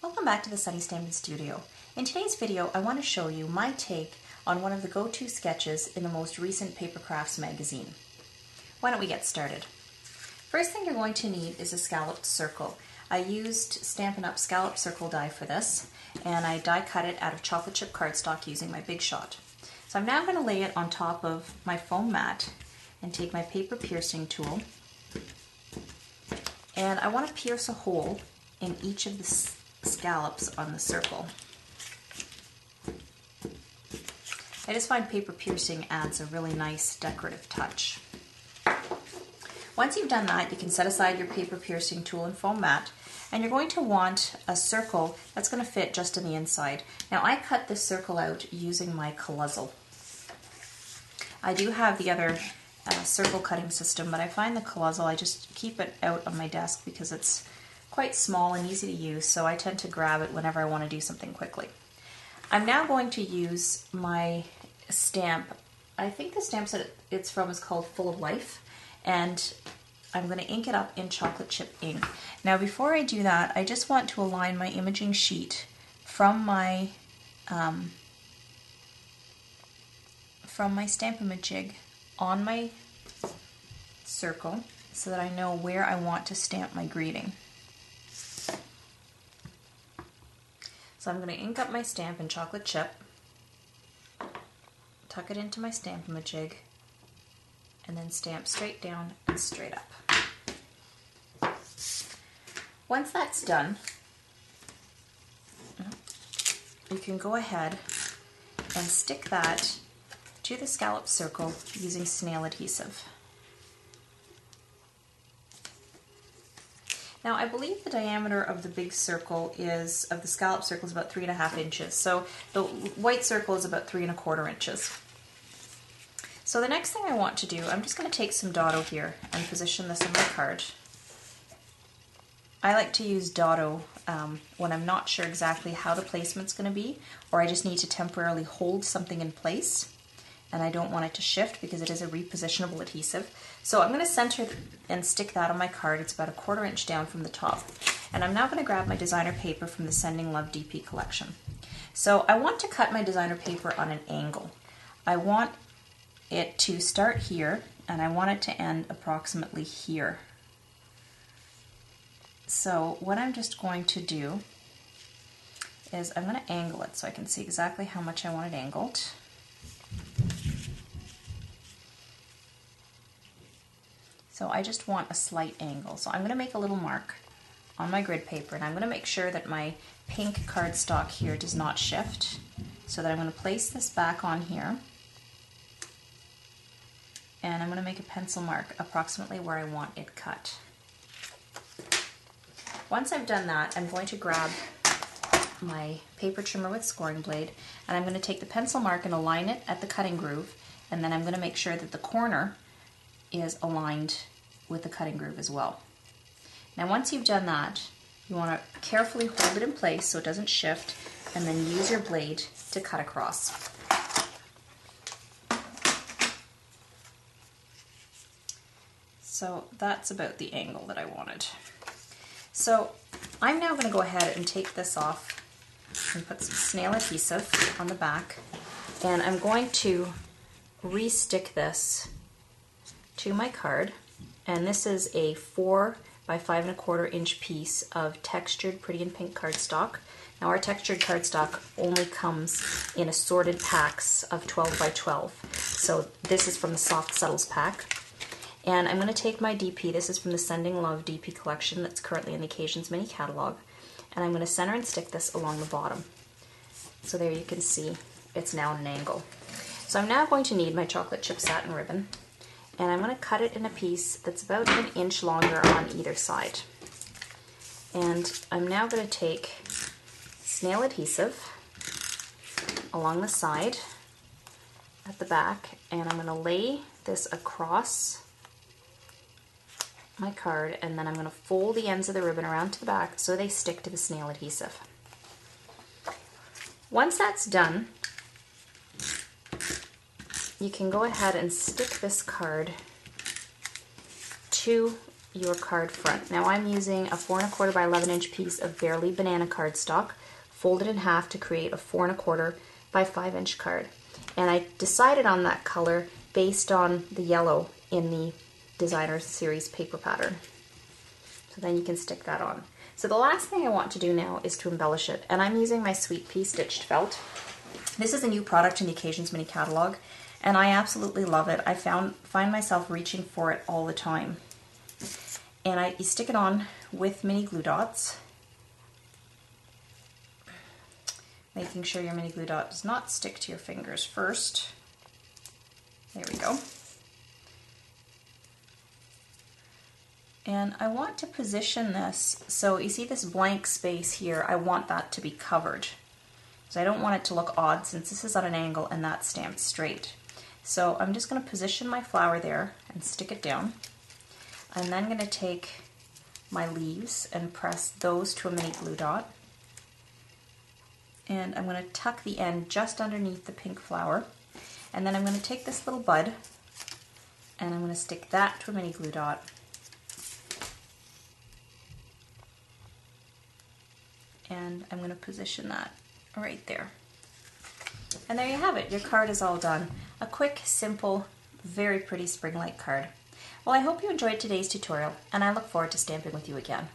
Welcome back to the Sunny Stampin Studio. In today's video, I want to show you my take on one of the go-to sketches in the most recent Papercrafts magazine. Why don't we get started? First thing you're going to need is a scalloped circle. I used Stampin' Up! Scalloped circle die for this, and I die cut it out of chocolate chip cardstock using my Big Shot. So I'm now going to lay it on top of my foam mat and take my paper piercing tool, and I want to pierce a hole in each of the scallops on the circle. I just find paper piercing adds a really nice decorative touch. Once you've done that, you can set aside your paper piercing tool and foam mat, and you're going to want a circle that's going to fit just on the inside. Now I cut this circle out using my Coluzzle. I do have the other circle cutting system, but I find the Coluzzle, I just keep it out on my desk because it's quite small and easy to use, so I tend to grab it whenever I want to do something quickly. I'm now going to use my stamp. I think the stamp that it's from is called Full of Life, and I'm going to ink it up in chocolate chip ink. Now before I do that, I just want to align my imaging sheet from my Stampin' jig on my circle so that I know where I want to stamp my greeting. So I'm going to ink up my stamp in chocolate chip, tuck it into my Stampin' jig, and then stamp straight down and straight up. Once that's done, you can go ahead and stick that to the scallop circle using snail adhesive. Now I believe the diameter of the big circle of the scallop circle is about 3.5 inches. So the white circle is about 3.25 inches. So the next thing I want to do, I'm just going to take some Dotto here and position this on my card. I like to use Dotto when I'm not sure exactly how the placement's going to be, or I just need to temporarily hold something in place and I don't want it to shift because it is a repositionable adhesive. So I'm going to center and stick that on my card. It's about 1/4 inch down from the top. And I'm now going to grab my designer paper from the Sending Love DP collection. So I want to cut my designer paper on an angle. I want it to start here and I want it to end approximately here. So what I'm just going to do is I'm going to angle it so I can see exactly how much I want it angled. So I just want a slight angle. So I'm going to make a little mark on my grid paper, and I'm going to make sure that my pink cardstock here does not shift, so that I'm going to place this back on here, and I'm going to make a pencil mark approximately where I want it cut. Once I've done that, I'm going to grab my paper trimmer with scoring blade, and I'm going to take the pencil mark and align it at the cutting groove, and then I'm going to make sure that the corner is aligned with the cutting groove as well. Now once you've done that, you want to carefully hold it in place so it doesn't shift, and then use your blade to cut across. So that's about the angle that I wanted. So I'm now going to go ahead and take this off and put some snail adhesive on the back, and I'm going to re-stick this to my card, and this is a 4 by 5.25 inch piece of textured Pretty in Pink cardstock. Now our textured cardstock only comes in assorted packs of 12 by 12, so this is from the Soft Subtles pack. And I'm going to take my DP, this is from the Sending Love DP collection that's currently in the Occasions Mini catalog, and I'm going to center and stick this along the bottom. So there you can see it's now at an angle. So I'm now going to need my chocolate chip satin ribbon, and I'm going to cut it in a piece that's about 1 inch longer on either side. And I'm now going to take snail adhesive along the side at the back, and I'm going to lay this across my card, and then I'm going to fold the ends of the ribbon around to the back so they stick to the snail adhesive. Once that's done, you can go ahead and stick this card to your card front. Now I'm using a 4 1/4 by 11 inch piece of Barely Banana cardstock, folded in half to create a 4 1/4 by 5 inch card. And I decided on that color based on the yellow in the Designer Series paper pattern. So then you can stick that on. So the last thing I want to do now is to embellish it, and I'm using my Sweet Pea stitched felt. This is a new product in the Occasions mini catalog, and I absolutely love it. I find myself reaching for it all the time. And you stick it on with mini glue dots, making sure your mini glue dot does not stick to your fingers first. There we go. And I want to position this, so you see this blank space here, I want that to be covered. So I don't want it to look odd since this is at an angle and that's stamped straight. So I'm just going to position my flower there and stick it down. I'm then going to take my leaves and press those to a mini glue dot. And I'm going to tuck the end just underneath the pink flower. And then I'm going to take this little bud and I'm going to stick that to a mini glue dot. And I'm going to position that right there. And there you have it. Your card is all done. A quick, simple, very pretty spring-like card. Well, I hope you enjoyed today's tutorial, and I look forward to stamping with you again.